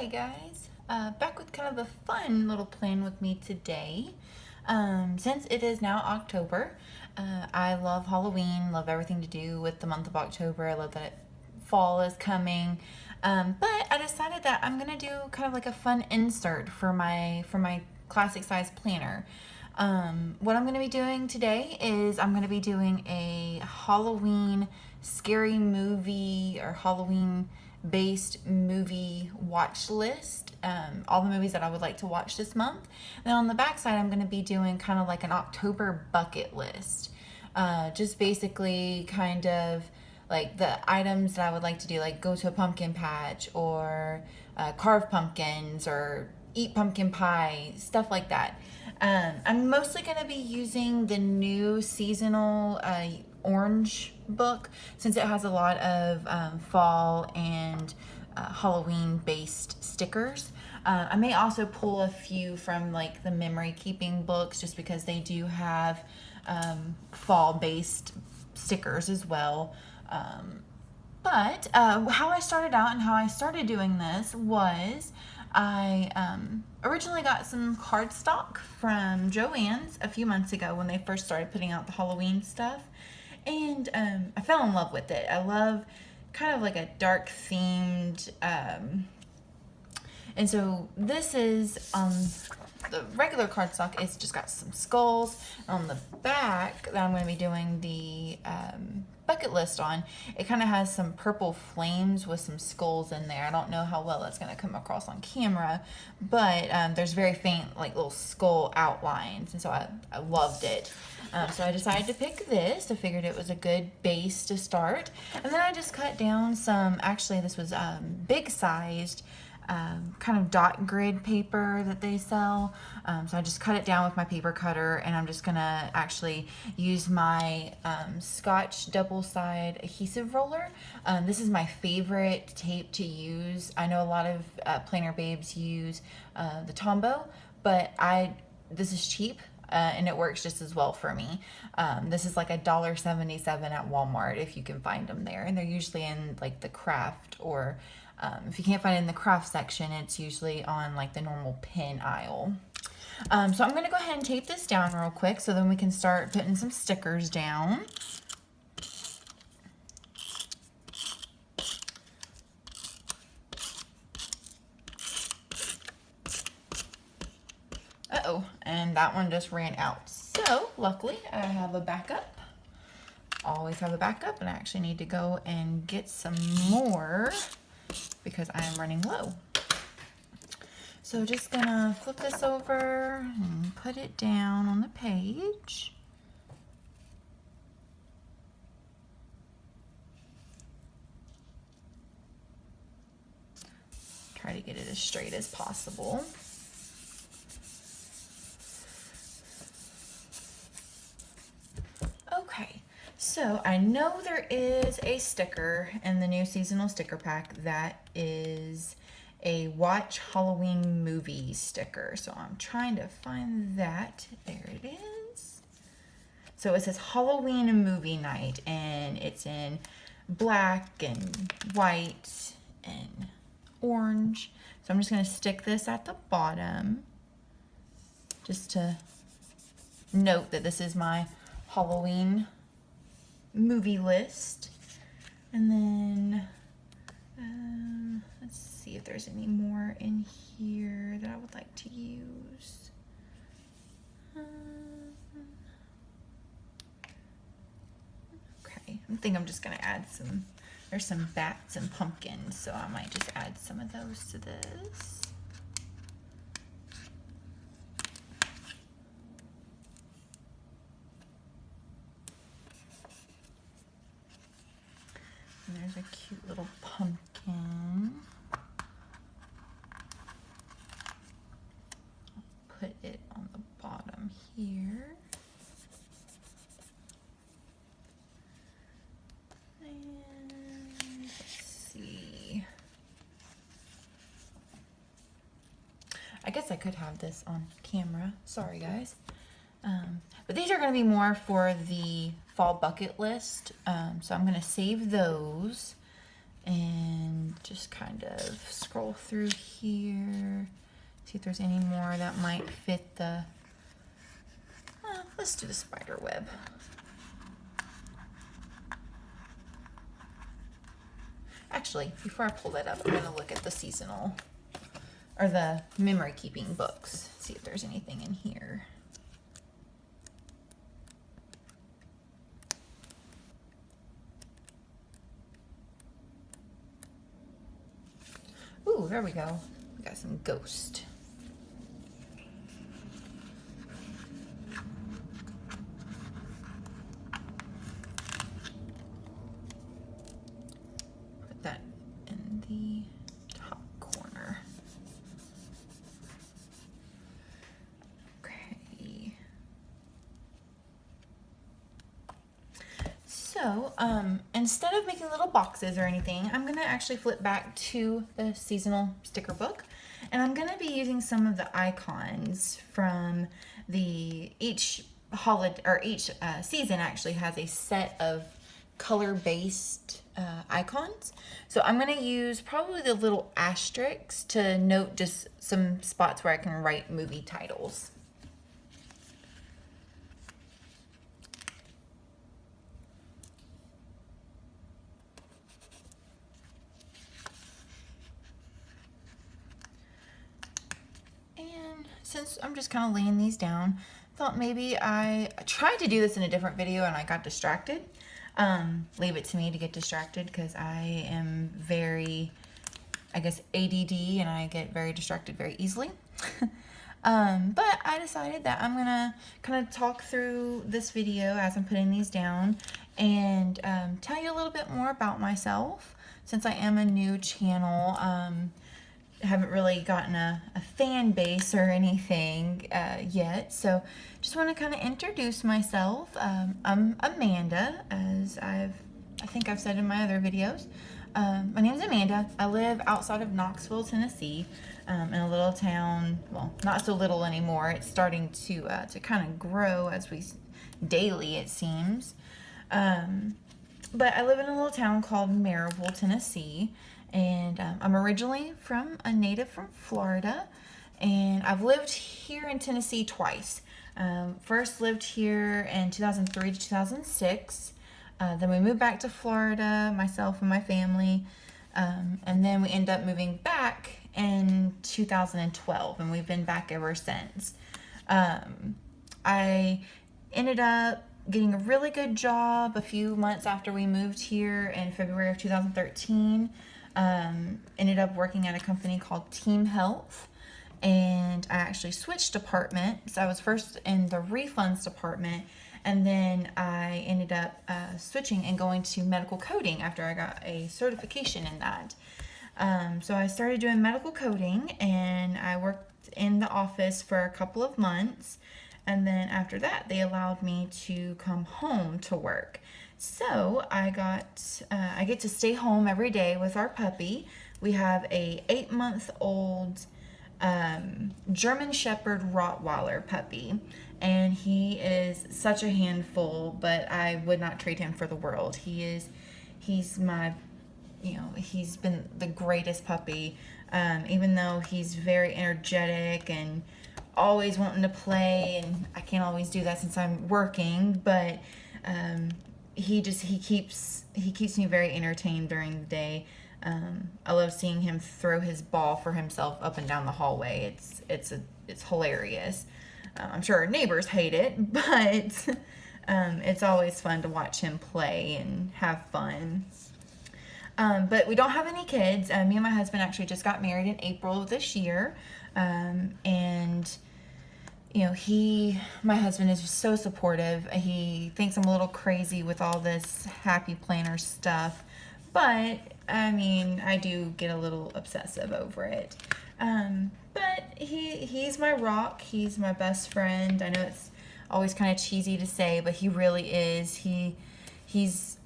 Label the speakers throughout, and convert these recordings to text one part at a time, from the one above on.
Speaker 1: Hi guys, back with kind of a fun little plan with me today. Since it is now October, I love Halloween, love everything to do with the month of October. I love that fall is coming. But I decided that I'm gonna do kind of like a fun insert for my classic size planner. What I'm gonna be doing today is I'm gonna be doing a Halloween scary movie or Halloween based movie watch list, all the movies that I would like to watch this month. Then on the back side, I'm going to be doing kind of like an October bucket list, just basically kind of like the items that I would like to do, like go to a pumpkin patch or carve pumpkins or eat pumpkin pie, stuff like that. I'm mostly going to be using the new seasonal orange book since it has a lot of fall and Halloween based stickers. I may also pull a few from like the memory keeping books just because they do have fall based stickers as well. But how I started out and how I started doing this was I originally got some cardstock from Joann's a few months ago when they first started putting out the Halloween stuff. And I fell in love with it. I love kind of like a dark themed. And so this is the regular cardstock. It's just got some skulls. On the back that I'm going to be doing the bucket list on, it kind of has some purple flames with some skulls in there. I don't know how well that's going to come across on camera, but there's very faint like little skull outlines, and so I loved it. So I decided to pick this. I figured it was a good base to start, and then I just cut down some. Actually, this was big sized. Kind of dot grid paper that they sell. So I just cut it down with my paper cutter, and I'm just gonna actually use my Scotch double side adhesive roller. This is my favorite tape to use. I know a lot of planner babes use the Tombow, but this is cheap. And it works just as well for me. This is like $1.77 at Walmart if you can find them there, and they're usually in like the craft or if you can't find it in the craft section, it's usually on like the normal pin aisle. So I'm going to go ahead and tape this down real quick so then we can start putting some stickers down. Uh-oh, and that one just ran out. So luckily I have a backup. Always have a backup, and I actually need to go and get some more because I am running low. So just gonna flip this over and put it down on the page. Try to get it as straight as possible. Okay, so I know there is a sticker in the new seasonal sticker pack that is a Watch Halloween Movie sticker. So I'm trying to find that. There it is. So it says Halloween Movie Night, and it's in black and white and orange. So I'm just going to stick this at the bottom just to note that this is my Halloween movie list. And then let's see if there's any more in here that I would like to use. Okay, I think I'm just gonna add there's some bats and pumpkins, so I might just add some of those to this. And there's a cute little pumpkin. I'll put it on the bottom here. And let's see. I guess I could have this on camera. Sorry, guys. But these are going to be more for the fall bucket list. So I'm going to save those and just kind of scroll through here, see if there's any more that might fit the, let's do the spider web. Actually, before I pull that up, I'm going to look at the seasonal, or the memory keeping books, see if there's anything in here. Ooh, there we go. We got some Ghost. Put that in the top corner. Okay. So, instead of making little boxes or anything, I'm going to actually flip back to the seasonal sticker book, and I'm going to be using some of the icons from each holiday, or each season actually has a set of color-based icons. So I'm going to use probably the little asterisks to note just some spots where I can write movie titles. Since I'm just kind of laying these down, thought maybe I tried to do this in a different video and I got distracted. Leave it to me to get distracted because I am very, I guess, ADD and I get very distracted very easily. But I decided that I'm gonna kind of talk through this video as I'm putting these down and tell you a little bit more about myself, since I am a new channel. Haven't really gotten a fan base or anything yet, so just want to kind of introduce myself. I'm Amanda, as I think I've said in my other videos. My name's Amanda. I live outside of Knoxville, Tennessee, in a little town. Well, not so little anymore. It's starting to kind of grow as daily, it seems. But I live in a little town called Maryville, Tennessee. And I'm originally a native from Florida, and I've lived here in Tennessee twice. First lived here in 2003 to 2006. Then we moved back to Florida, myself and my family. And then we ended up moving back in 2012, and we've been back ever since. I ended up getting a really good job a few months after we moved here in February of 2013. Ended up working at a company called Team Health, and I actually switched departments. I was first in the refunds department, and then I ended up switching and going to medical coding after I got a certification in that. So I started doing medical coding, and I worked in the office for a couple of months, and then after that they allowed me to come home to work. So I get to stay home every day with our puppy. We have a 8-month-old German Shepherd Rottweiler puppy, and he is such a handful, but I would not trade him for the world. He's my, he's been the greatest puppy, even though he's very energetic and always wanting to play, and I can't always do that since I'm working, but he keeps me very entertained during the day. I love seeing him throw his ball for himself up and down the hallway. It's hilarious. I'm sure our neighbors hate it, but it's always fun to watch him play and have fun. But we don't have any kids. Me and my husband actually just got married in April of this year, and my husband is just so supportive. He thinks I'm a little crazy with all this happy planner stuff, but I mean, I do get a little obsessive over it. But he's my rock. He's my best friend. I know it's always kind of cheesy to say, but he really is. He's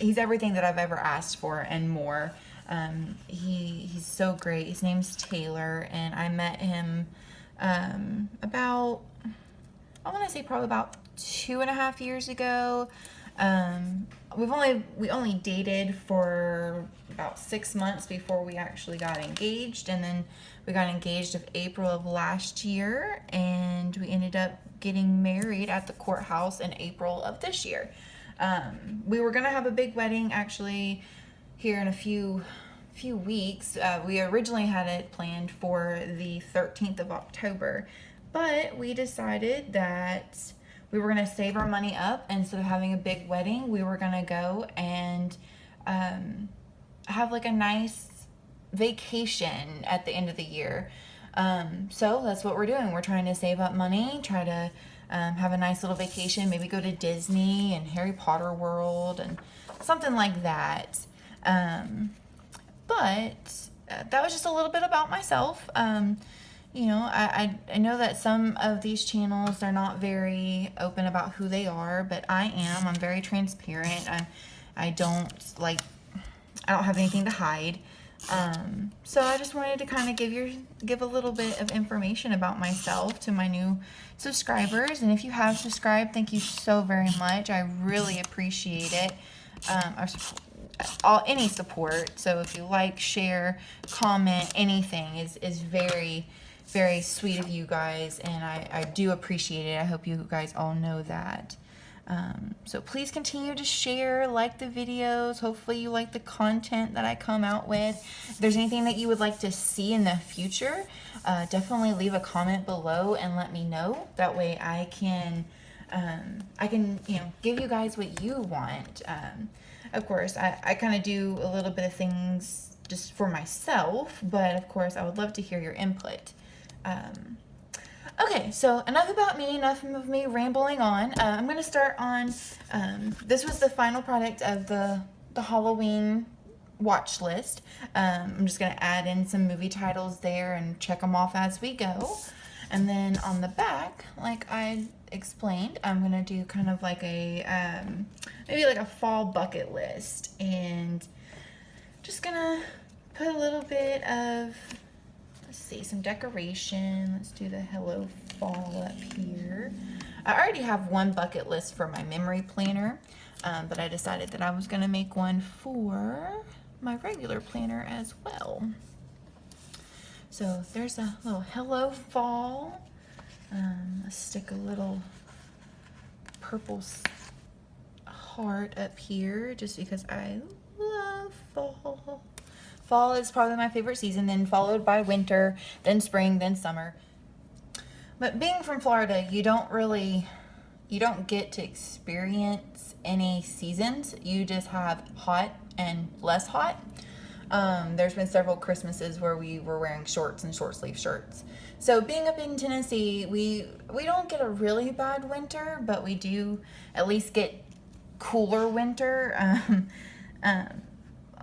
Speaker 1: everything that I've ever asked for and more. He's so great. His name's Taylor, and I met him probably about 2.5 years ago. Um, we only dated for about 6 months before we actually got engaged, and then we got engaged of April of last year, and we ended up getting married at the courthouse in April of this year. We were gonna have a big wedding actually here in a few weeks. We originally had it planned for the 13th of October, but we decided that we were going to save our money up. Instead of having a big wedding, we were going to go and have like a nice vacation at the end of the year. So that's what we're doing. We're trying to save up money, try to have a nice little vacation, maybe go to Disney and Harry Potter World and something like that. But that was just a little bit about myself. I know that some of these channels are not very open about who they are, but I am. I'm very transparent. I don't have anything to hide. So I just wanted to kind of give a little bit of information about myself to my new subscribers. And if you have subscribed, thank you so very much. I really appreciate it. Any support. So if you like, share, comment, anything is very, very sweet of you guys, and I do appreciate it. I hope you guys all know that. So please continue to share, like the videos. Hopefully you like the content that I come out with. If there's anything that you would like to see in the future, definitely leave a comment below and let me know. That way I can give you guys what you want. Of course, I kind of do a little bit of things just for myself, but of course, I would love to hear your input. Okay, so enough about me, enough of me rambling on. I'm going to start on, this was the final product of the Halloween watch list. I'm just going to add in some movie titles there and check them off as we go. And then on the back, like I explained, I'm going to do kind of like a, maybe like a fall bucket list. And just going to put a little bit of, let's see, some decoration. Let's do the Hello Fall up here. I already have one bucket list for my memory planner, but I decided that I was going to make one for my regular planner as well. So there's a little Hello Fall. Let's stick a little purple heart up here just because I love fall. Fall is probably my favorite season, then followed by winter, then spring, then summer. But being from Florida, you don't get to experience any seasons. You just have hot and less hot. There's been several Christmases where we were wearing shorts and short sleeve shirts. So being up in Tennessee, we don't get a really bad winter, but we do at least get cooler winter. A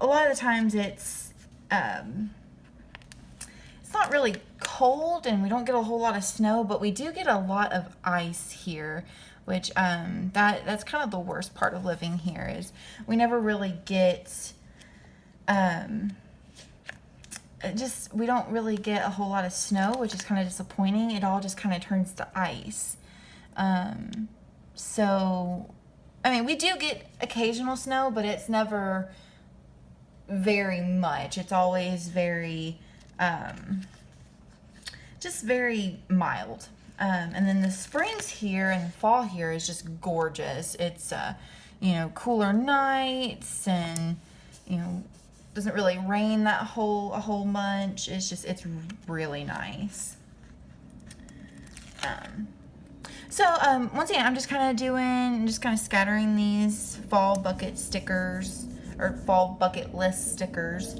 Speaker 1: lot of the times it's not really cold and we don't get a whole lot of snow, but we do get a lot of ice here, which that's kind of the worst part of living here is we never really get we don't really get a whole lot of snow, which is kind of disappointing. It all just kind of turns to ice. So I mean, we do get occasional snow, but it's never very much. It's always very just very mild. And then the springs here and the fall here is just gorgeous. It's cooler nights, and doesn't really rain a whole bunch. It's really nice. Once again, I'm just kind of scattering these fall bucket stickers or fall bucket list stickers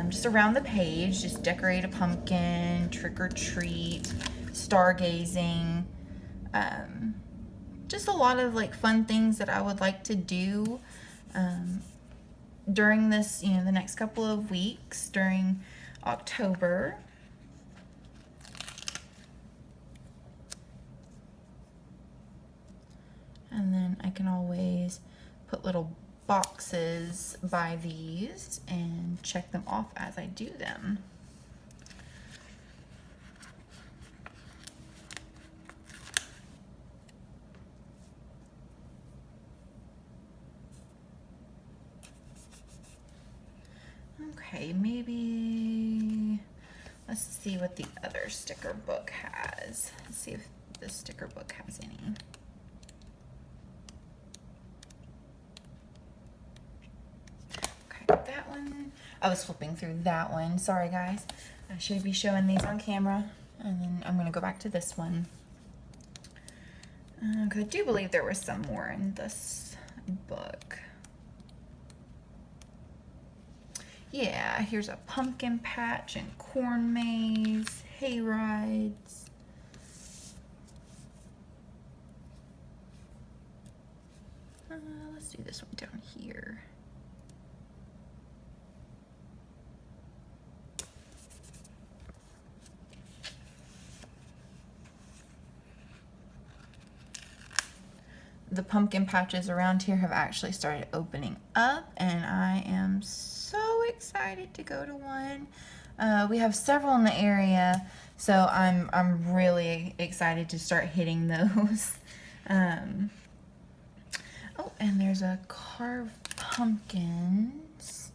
Speaker 1: just around the page. Just decorate a pumpkin, trick or treat, stargazing, just a lot of like fun things that I would like to do during this, the next couple of weeks during October. And then I can always put little boxes by these and check them off as I do them. Okay, maybe let's see what the other sticker book has. Let's see if the sticker book has any. Okay, that one. I was flipping through that one. Sorry, guys. I should be showing these on camera. And then I'm going to go back to this one. Because I do believe there was some more in this book. Yeah, here's a pumpkin patch and corn maze, hay rides. Let's do this one down here. The pumpkin patches around here have actually started opening up, and I am so excited to go to one. We have several in the area, so I'm really excited to start hitting those. Oh, and there's a carved pumpkins.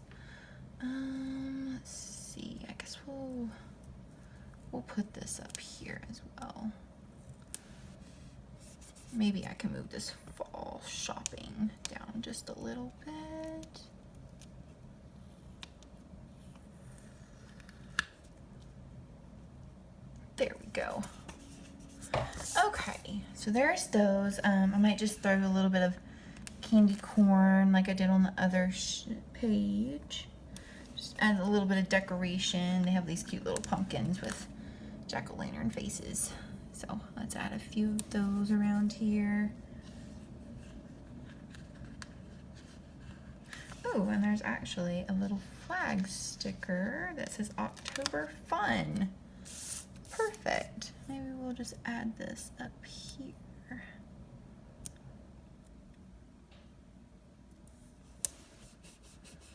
Speaker 1: Let's see. I guess we'll put this up here as well. Maybe I can move this fall shopping down just a little bit. There we go. Okay, so there's those. I might just throw a little bit of candy corn like I did on the other page. Just add a little bit of decoration. They have these cute little pumpkins with jack-o'-lantern faces. So let's add a few of those around here. Oh, and there's actually a little flag sticker that says October Fun. Perfect. Maybe we'll just add this up here.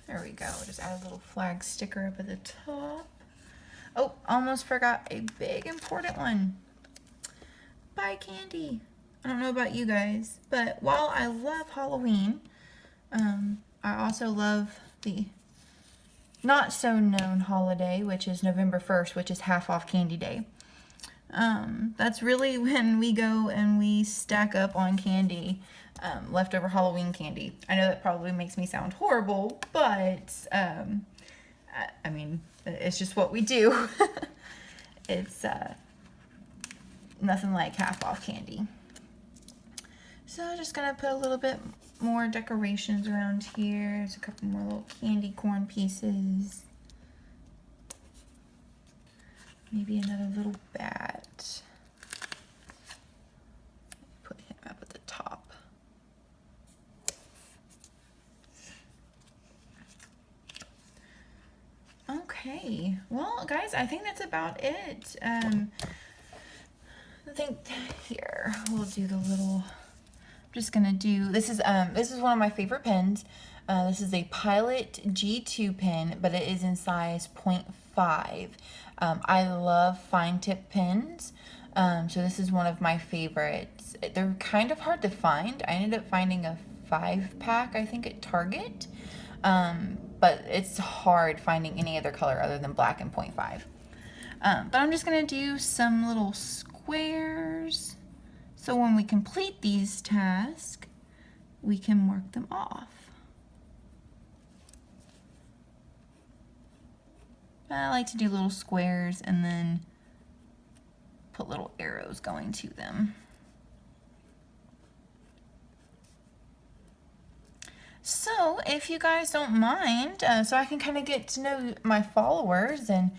Speaker 1: There we go. Just add a little flag sticker up at the top. Oh, almost forgot a big important one. Buy candy. I don't know about you guys, but while I love Halloween, I also love the not so known holiday, which is November 1st, which is half off candy day. That's really when we go and we stack up on candy, leftover Halloween candy. I know that probably makes me sound horrible, but I mean, it's just what we do. It's nothing like half off candy. So I'm just gonna put a little bit more decorations around here. There's a couple more little candy corn pieces. Maybe another little bat. Put him up at the top. Okay, well guys, I think that's about it. I think here we'll do the little, I'm just gonna do, this is one of my favorite pens. This is a Pilot G2 pen, but it is in size 0.5. I love fine tip pens, so this is one of my favorites. They're kind of hard to find. I ended up finding a 5-pack, I think, at Target, but it's hard finding any other color other than black and 0.5. But I'm just gonna do some little squares, so when we complete these tasks, we can mark them off. I like to do little squares and then put little arrows going to them. So if you guys don't mind, so I can kind of get to know my followers and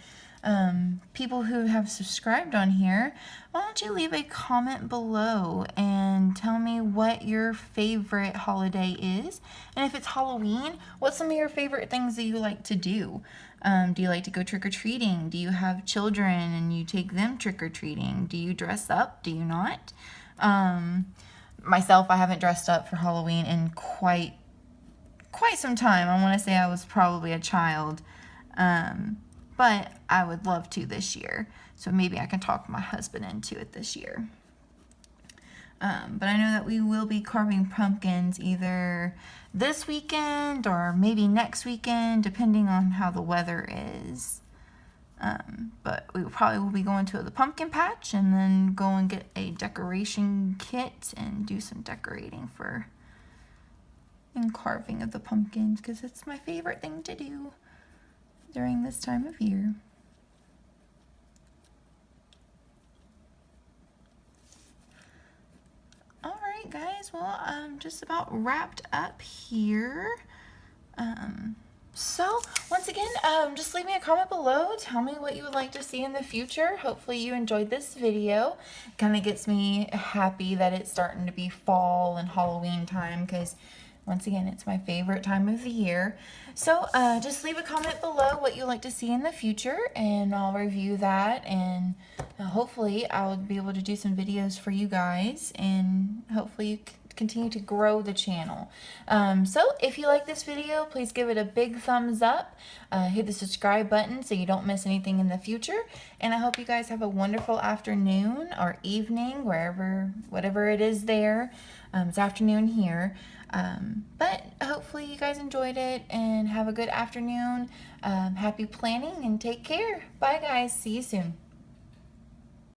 Speaker 1: people who have subscribed on here, why don't you leave a comment below and tell me what your favorite holiday is, and if it's Halloween, what's some of your favorite things that you like to do? Do you like to go trick-or-treating? Do you have children and you take them trick-or-treating? Do you dress up? Do you not? Myself, I haven't dressed up for Halloween in quite some time. I want to say I was probably a child. But I would love to this year. So maybe I can talk my husband into it this year. But I know that we will be carving pumpkins either this weekend or maybe next weekend, depending on how the weather is. But we probably will be going to the pumpkin patch and then go and get a decoration kit and do some decorating for and carving of the pumpkins, because it's my favorite thing to do during this time of year. Alright guys, well I'm just about wrapped up here. So once again, just leave me a comment below. Tell me what you would like to see in the future. Hopefully you enjoyed this video. Kind of gets me happy that it's starting to be fall and Halloween time, because once again, it's my favorite time of the year. So just leave a comment below what you'd like to see in the future, and I'll review that, and hopefully I'll be able to do some videos for you guys, and hopefully you continue to grow the channel. So if you like this video, please give it a big thumbs up. Hit the subscribe button so you don't miss anything in the future. And I hope you guys have a wonderful afternoon or evening, whatever it is there. It's afternoon here. But hopefully you guys enjoyed it and have a good afternoon. Happy planning and take care. Bye guys. See you soon.